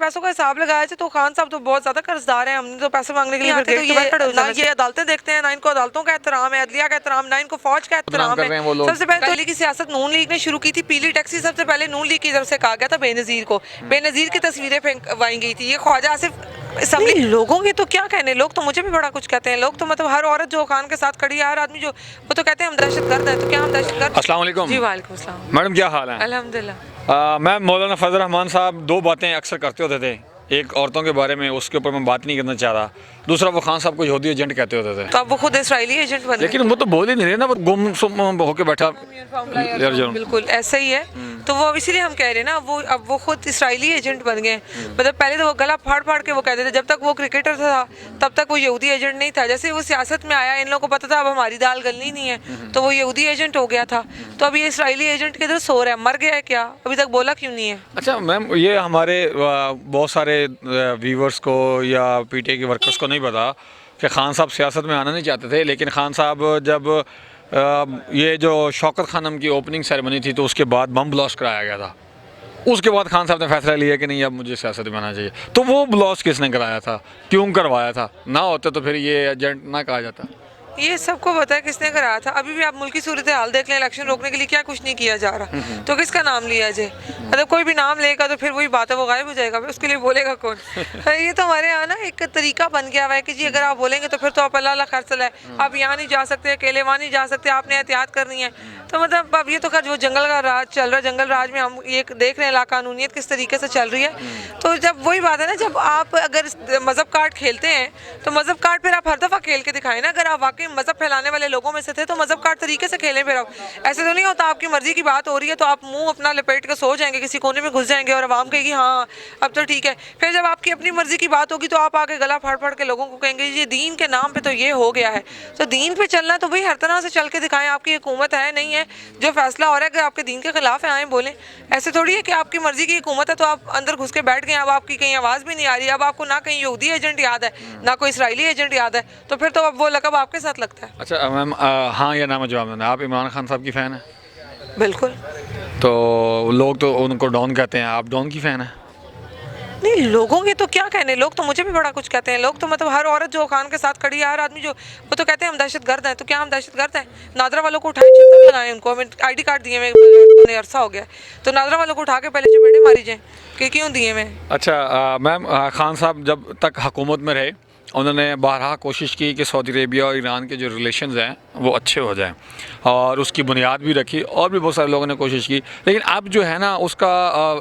पैसों का हिसाब लगाया जाए तो खान साहब तो बहुत ज्यादा कर्जदार हैं। हमने तो पैसे मांगने के लिए फिर गेट के बाहर खड़े हो जाना। ये अदालतें देखते हैं ना, इनको अदालतों का एहतराम है, अदलिया का एहतराम ना, इनको फौज का एहतराम है। सबसे पहले दिल्ली की सियासत नून लीग ने शुरू की थी। पीली टैक्सी सबसे पहले नून लीग की तरफ से कहा गया था बेनजीर को, बेनजीर की तस्वीरें फेंकवाई गई थी। ये ख्वाजा आसिफ लोगों के तो क्या कहने, लोग तो मुझे भी बड़ा कुछ कहते हैं। लोग तो मतलब हर औरत जो खान के साथ खड़ी है, हर आदमी जो, वो तो कहते हैं हम दहशतगर्द हैं। तो क्या हम दहशतगर्द? अस्सलाम वालेकुम। जी वालेकुम अस्सलाम। मैडम क्या हाल है? अल्हम्दुलिल्लाह। मैं मौलाना फजल रहमान साहब दो बातें अक्सर करते होते थे। एक औरतों के बारे में, उसके ऊपर मैं बात नहीं करना चाह रहा। दूसरा वो खान साहब को यहूदी एजेंट कहते होते थे। तो अब वो खुद इसराइली एजेंट बन गए। लेकिन वो तो बोल ही नहीं रहे ना, वो गुम होके बैठा। बिल्कुल ऐसा ही है। तो वो इसीलिए हम कह रहे हैं ना, अब वो खुद इसराइली एजेंट बन गए। मतलब पहले तो वो गला फाड़ फाड़ के वो कहते थे, जब तक वो क्रिकेटर था तब तक वो यहूदी एजेंट नहीं था। जैसे वो सियासत में आया, इन लोगों को पता था अब हमारी दाल गलनी नहीं है, तो वो यहूदी एजेंट हो गया था। तो अब ये इसराइली एजेंट किधर सो रहा है, मर गया है क्या? अभी तक बोला क्यों नहीं है? अच्छा मैम, ये हमारे बहुत सारे व्यूवर्स को या पीटीआई के वर्कर्स को नहीं पता कि खान साहब सियासत में आना नहीं चाहते थे। लेकिन खान साहब जब ये जो शौकत खानम की ओपनिंग सेरेमनी थी तो उसके बाद बम ब्लास्ट कराया गया था। उसके बाद खान साहब ने फैसला लिया कि नहीं अब मुझे सियासत में आना चाहिए। तो वो ब्लास्ट किसने कराया था, क्यों करवाया था? ना होते तो फिर ये एजेंट ना कहा जाता। ये सबको पता है किसने कराया था। अभी भी आप मुल्की सूरत हाल देख लें, इलेक्शन रोकने के लिए क्या कुछ नहीं किया जा रहा, तो किसका नाम लिया जाए? मतलब कोई भी नाम लेगा तो फिर वही बात है, वो गायब हो जाएगा, उसके लिए बोलेगा कौन? ये तो हमारे यहाँ ना एक तरीका बन गया हुआ है कि जी अगर आप बोलेंगे तो फिर तो आप अल्लाह खर्चला है, आप यहाँ नहीं जा सकते, अकेले वहाँ नहीं जा सकते, आपने एहतियात करनी है। तो मतलब अब ये तो खैर जो जंगल का राज चल रहा है, जंगल राज में हम ये देख रहे हैं लाकानूनियत किस तरीके से चल रही है। तो जब वही बात है ना, जब आप अगर मजहब कार्ड खेलते हैं तो मजहब कार्ड फिर आप हर दफ़ा खेल के दिखाएं ना। अगर आप वाकई मजहब फैलाने वाले लोगों में से थे तो मजहब कार्ड तरीके से खेलें। फिर आप ऐसे तो नहीं होता आपकी मर्जी की बात हो रही है तो आप मुंह अपना लपेट के सो जाएंगे, किसी कोने में घुस जाएंगे और आवाम कहेगी हाँ अब तो ठीक है। फिर जब आपकी अपनी मर्जी की बात होगी तो आप आके गला फाड़ फाड़ के लोगों को कहेंगे ये दीन के नाम पे तो ये हो गया है। तो दीन पे चलना तो भाई हर तरह से चल के दिखाएं। आपकी हुकूमत है नहीं है, जो फैसला हो रहा है अगर आपके दीन के खिलाफ है आए बोलें। ऐसे थोड़ी है कि आपकी मर्जी की हुकूमत है तो आप अंदर घुस के बैठ गए, अब आपकी कहीं आवाज़ भी नहीं आ रही, अब आपको ना कहीं यहूदी एजेंट याद है ना कोई इसराइली एजेंट याद है, तो फिर तो अब वो लकब आपके साथ लगता है। अच्छा मैम, हाँ या ना में जवाब देना। आप इमरान खान साहब की फ़ैन हैं? बिल्कुल। तो लोग तो उनको डॉन कहते हैं, आप डॉन की फ़ैन हैं? नहीं, लोगों के तो क्या कहने, लोग तो मुझे भी बड़ा कुछ कहते हैं। लोग तो मतलब हर औरत जो खान के साथ खड़ी है, हर आदमी जो, वो तो कहते हैं हम दहशतगर्द हैं। तो क्या हम दहशतगर्द हैं? नादरा वालों को उठाए चित्तर लगाएं, उनको हमें आईडी कार्ड दिए मैं अरसा हो गया, तो नादरा वालों को उठा के पहले चपेटे मारी जाए कि क्यों दिए मैं। अच्छा मैम, खान साहब जब तक हुकूमत में रहे उन्होंने बारहा कोशिश की कि सऊदी अरेबिया और ईरान के जो रिलेशंस हैं वो अच्छे हो जाएं और उसकी बुनियाद भी रखी और भी बहुत सारे लोगों ने कोशिश की। लेकिन अब जो है ना उसका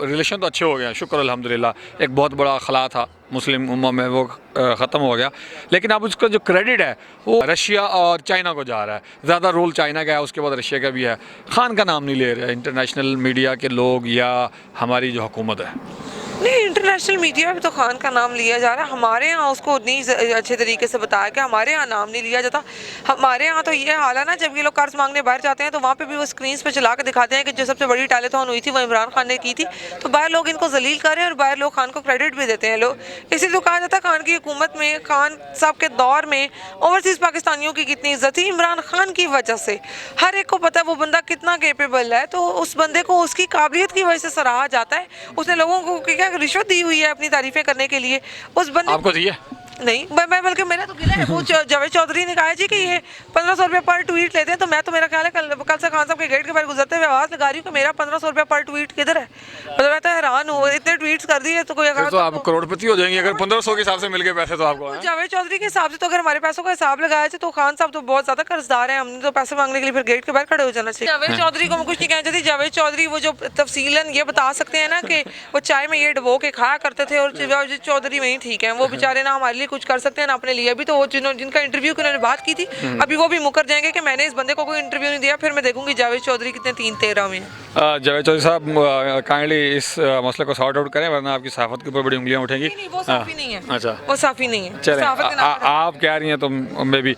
रिलेशन तो अच्छे हो गया, शुक्र अल्हम्दुलिल्लाह। एक बहुत बड़ा खला था मुस्लिम उम्मा में, वो ख़त्म हो गया। लेकिन अब उसका जो क्रेडिट है वो रशिया और चाइना को जा रहा है। ज़्यादा रोल चाइना का है, उसके बाद रशिया का भी है। खान का नाम नहीं ले रहे इंटरनेशनल मीडिया के लोग या हमारी जो हुकूमत है। नहीं, इंटरनेशनल मीडिया में तो खान का नाम लिया जा रहा है। हमारे यहाँ उसको नहीं अच्छे तरीके से बताया कि हमारे यहाँ नाम नहीं लिया जाता। हमारे यहाँ तो ये हाल है ना, जब ये लोग कर्ज मांगने बाहर जाते हैं तो वहाँ पे भी वो स्क्रीन पे चला के दिखाते हैं कि जो सबसे बड़ी टालेथॉन हुई थी वो इमरान खान ने की थी। तो बाहर लोग इनको जलील कर रहे हैं और बाहर लोग खान को क्रेडिट भी देते हैं लोग। इसीलिए तो कहा जाता है खान की हुकूमत में, खान साहब के दौर में ओवरसीज़ पाकिस्तानियों की कितनी इज्जत थी इमरान खान की वजह से। हर एक को पता है वो बंदा कितना कैपेबल है, तो उस बंदे को उसकी काबिलियत की वजह से सराहा जाता है। उसने लोगों को क्या रिश्वत दी हुई है अपनी तारीफें करने के लिए। उस बंदे आपको दिया नहीं, मैं बल्कि मेरा तो गिला है। वो जावेद चौधरी ने कहा जी कि ये 1500 रुपये पर ट्वीट लेते हैं, तो मैं तो मेरा ख्याल है कल से खान साहब के गेट के बाहर गुजरते हुए आवाज़ लगा रही हूँ कि मेरा 1500 रुपये पर ट्वीट किधर है। मतलब मैं तो हैरान हूँ, इतने ट्वीट्स कर दिए तो कोई तो आप करोड़पति हो जाएंगे अगर 1500 के हिसाब से मिल गए पैसे तो आपको। जावेद चौधरी के हिसाब से तो अगर हमारे पैसों का हिसाब लगाया जाए तो खान साहब तो बहुत ज़्यादा कर्जदार हैं। हमने तो पैसे मांगने के लिए फिर गेट के बाहर खड़े हो जाना चाहिए। जावेद चौधरी को मैं कुछ नहीं कहना चाहती। जावेद चौधरी वो जो तफसीलन ये बता सकते हैं ना कि वो चाय में ये डबो के खाया करते थे, और जावेद चौधरी वहीं ठीक है। वो बेचारे ना हमारे लिए कुछ कर सकते हैं ना अपने लिए। अभी तो वो जिनका इंटरव्यू की उन्होंने बात की थी, अभी वो भी मुकर जाएंगे कि मैंने इस बंदे को कोई इंटरव्यू नहीं दिया। फिर मैं देखूंगी जावेद चौधरी कितने 3-13 में। जावेद चौधरी साहब काइंडली इस मसले को सॉर्ट आउट करें वरना आपकी सहाफत के ऊपर बड़ी उंगलियां उठेंगी। नहीं, वो साफी नहीं है। अच्छा, वो साफी नहीं है। चलें, आप कह रही हैं तो मैं भी।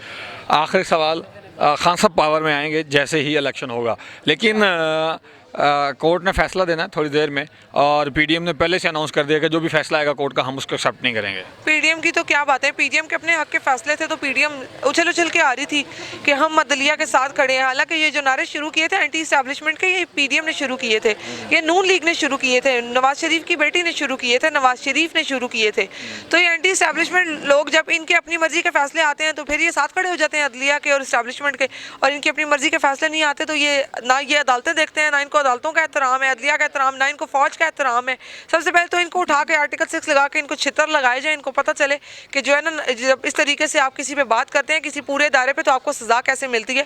आखिरी सवाल, खान साहब पावर में आएंगे जैसे ही इलेक्शन होगा, लेकिन कोर्ट ने फैसला देना है थोड़ी देर में, और पीडीएम ने पहले से अनाउंस कर दिया कि जो भी फैसला आएगा कोर्ट का हम उसको एक्सेप्ट नहीं करेंगे। पीडीएम की तो क्या बात है, पीडीएम के अपने हक के फैसले थे तो पीडीएम उछल उछल के आ रही थी कि हम अदलिया के साथ खड़े हैं। हालांकि ये जो नारे शुरू किए थे एंटी इस्टेब्लिशमेंट के, ये पीडीएम ने शुरू किए थे, ये नून लीग ने शुरू किए थे, नवाज शरीफ की बेटी ने शुरू किए थे, नवाज शरीफ ने शुरू किए थे। तो ये एंटी इस्टेब्लिशमेंट लोग जब इनके अपनी मर्जी के फैसले आते हैं तो फिर ये साथ खड़े हो जाते हैं अदलिया के और इस्टेब्लिशमेंट के, और इनकी अपनी मर्जी के फैसले नहीं आते तो ये ना ये अदालतें देखते हैं, ना इनको अदालतों का एहतराम है, अदलिया का एहतराम, ना इनको फौज का एहतराम है। सबसे पहले तो इनको उठा के आर्टिकल 6 लगा के इनको छितर लगाए जाए, इनको पता चले कि जो है ना जब इस तरीके से आप किसी पे बात करते हैं किसी पूरे इदारे पे तो आपको सज़ा कैसे मिलती है।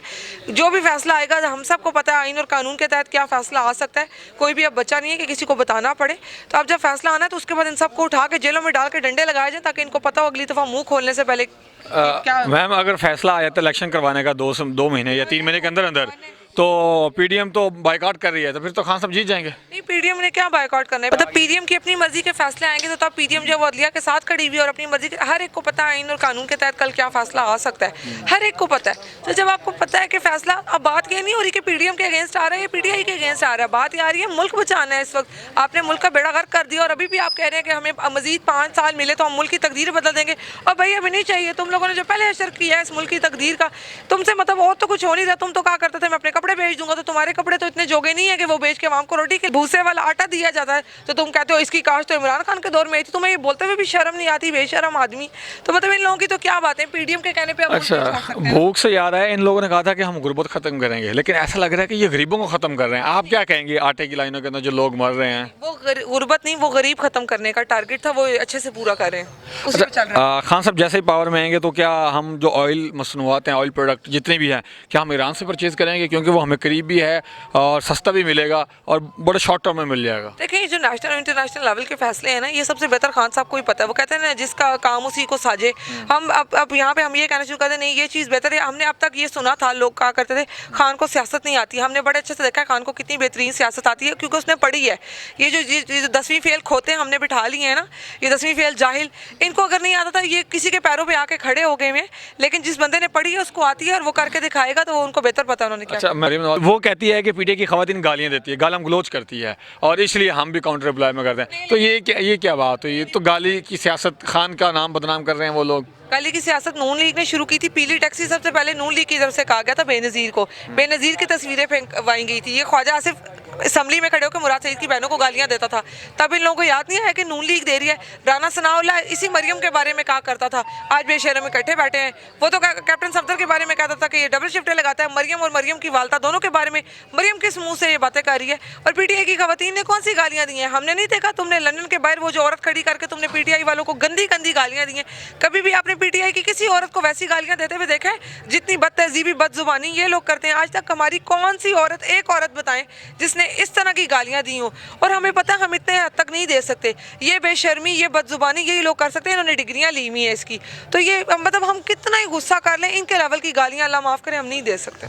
जो भी फैसला आएगा हम सबको पता है आइन और कानून के तहत क्या फैसला आ सकता है, कोई भी अब बच्चा नहीं है कि किसी को बताना पड़े। तो अब जब फैसला आना है तो उसके बाद इन सबको उठा के जेलों में डाल के डंडे लगाए जाए ताकि इनको पता हो अगली दफ़ा मुँह खोलने से पहले क्या। मैम अगर फैसला आया था इलेक्शन करवाने का 2 महीने या 3 महीने के अंदर अंदर, तो पीडीएम तो बायकॉट कर रही है, तो फिर तो खान साहब जीत जाएंगे। नहीं, पीडीएम ने क्या बायकॉट करना है, मतलब पीडीएम की अपनी मर्जी के फैसले आएंगे तो तब पीडीएम जो अदलिया के साथ खड़ी हुई और अपनी मर्जी के, हर एक को पता है आइन और कानून के तहत कल क्या फैसला आ सकता है, हर एक को पता है। तो जब आपको पता है कि फैसला, अब बात ये नहीं हो रही कि पीडीएम के अगेंस्ट आ रहा है या पीटीआई के अगेंस्ट आ रहा है, बात ये आ रही है मुल्क बचाना है। इस वक्त आपने मुल्क का बेड़ा गर्क कर दिया और अभी भी आप कह रहे हैं कि हमें मजीद 5 साल मिले तो हम मुल्क की तकदीर बदल देंगे। और भाई अभी नहीं चाहिए, तुम लोगों ने जो पहले असर किया है इस मुल्क की तकदीर का, तुमसे मतलब और तो कुछ हो नहीं रहा। तुम तो कहा करते थे मैं अपने कपड़े बेच दूंगा, तो तुम्हारे कपड़े तो इतने जोगे नहीं है कि वो बेच के आवाम को रोटी के भूसे वाला आटा दिया जाता है। तो तुम कहते हो इसकी काश तो इमरान खान के दौर में आई थी, तुम्हें ये बोलते हुए भी शर्म नहीं आती, बेशरम आदमी। तो मतलब इन लोगों की तो क्या बात है, पीडीएम के कहने पे अब अच्छा, भूख से याद है इन लोगों ने कहा था कि हम गुर्बत खत्म करेंगे, लेकिन ऐसा लग रहा है कि ये गरीबों को खत्म कर रहे हैं। आप क्या कहेंगे, आटे की लाइनों के अंदर जो लोग मर रहे हैं? वो गुर्बत नहीं, वो गरीब खत्म करने का टारगेट था, वो अच्छे से पूरा कर रहे हैं, उसी पे चल रहा है। खान साहब जैसे ही पावर में आएंगे तो क्या हम जो ऑयल मसनूआत हैं, ऑयल प्रोडक्ट जितने भी हैं, क्या हम ईरान से परचेज करेंगे, क्योंकि वो हमें करीब भी है और सस्ता भी मिलेगा और बड़े शॉर्ट टर्म में मिल जाएगा? देखिए, जो नेशनल और इंटरनेशनल लेवल के फैसले हैं ना, ये सबसे बेहतर खान साहब को ही पता है। वो कहते हैं ना जिसका काम उसी को साजे। हम अब यहाँ पे हम ये कहना शुरू कर दें नहीं ये चीज़ बेहतर है। हमने अब तक ये सुना था, लोग कहा करते थे खान को सियासत नहीं आती। हमने बड़े अच्छे से देखा है खान को कितनी बेहतरीन सियासत आती है, क्योंकि उसने पढ़ी है। ये जो 10वीं फेल खोते हमने बिठा लिए हैं ना, ये 10वीं फेल जाहिल, इनको अगर नहीं आता था ये किसी के पैरों पर आके खड़े हो गए हैं। लेकिन जिस बंदे ने पढ़ी है उसको आती है और वो करके दिखाएगा तो उनको बेहतर पता है उन्होंने क्या। अच्छा, मरीम नवाज वो कहती है कि पीटीआई की खवातीन गालियाँ देती है, गालम गलोच करती है और इसलिए हम भी काउंटर रिप्लाई में करते हैं। तो ये क्या बात हुई? ये तो गाली की सियासत, खान का नाम बदनाम कर रहे हैं वो लोग। गाली की सियासत नून लीग ने शुरू की थी। पीली टैक्सी सबसे पहले नून लीग की तरफ से कहा गया था बेनज़ीर को, बेनज़ीर की तस्वीरें फेंकवाई गई थी। ये ख्वाजा आसिफ असम्बली में खड़े होकर मुराद सईद की बहनों को गालियां देता था, तब इन लोगों को याद नहीं आया कि नून लीग दे रही है। राना सनाउल्लाह इसी मरियम के बारे में कहा करता था, आज बेशहरों में इकट्ठे बैठे हैं। वो तो कैप्टन सफदर के बारे में कहता था कि ये डबल शिफ्टें लगाता है। मरियम और मरियम की वालदा दोनों के बारे में मरियम किस मुंह से ये बातें कर रही है। और पीटीआई की खवातीन ने कौन सी गालियां दी हैं? हमने नहीं देखा। तुमने लंदन के बाहर वो जो औरत खड़ी करके तुमने पीटीआई वालों को गंदी गंदी गालियां दी हैं। कभी भी आपने पीटीआई की किसी औरत को वैसी गालियां देते हुए देखा है? जितनी बदतहजीबी बदजुबानी ये लोग करते हैं, आज तक हमारी कौन सी औरत, एक औरत बताएं जिसने इस तरह की गालियां दी हो? और हमें पता हम इतने हद तक नहीं दे सकते। ये बेशर्मी, ये बदजुबानी यही लोग कर सकते हैं, इन्होंने डिग्रियां ली हुई है इसकी। तो ये मतलब हम कितना ही गुस्सा कर लें, इनके लेवल की गालियां अल्लाह माफ़ करे हम नहीं दे सकते।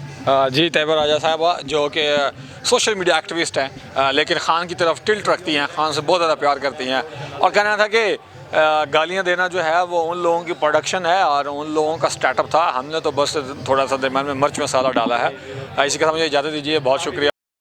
जी, तैयबा राजा साहबा जो कि सोशल मीडिया एक्टिविस्ट हैं, लेकिन खान की तरफ टिल्ट रखती हैं, खान से बहुत ज़्यादा प्यार करती हैं, और कहना था कि गालियाँ देना जो है वो उन लोगों की प्रोडक्शन है और उन लोगों का स्टार्टअप था। हमने तो बस थोड़ा सा दरम्यान में मिर्च मसाला डाला है। इसी के साथ मुझे इजाज़त दीजिए, बहुत शुक्रिया।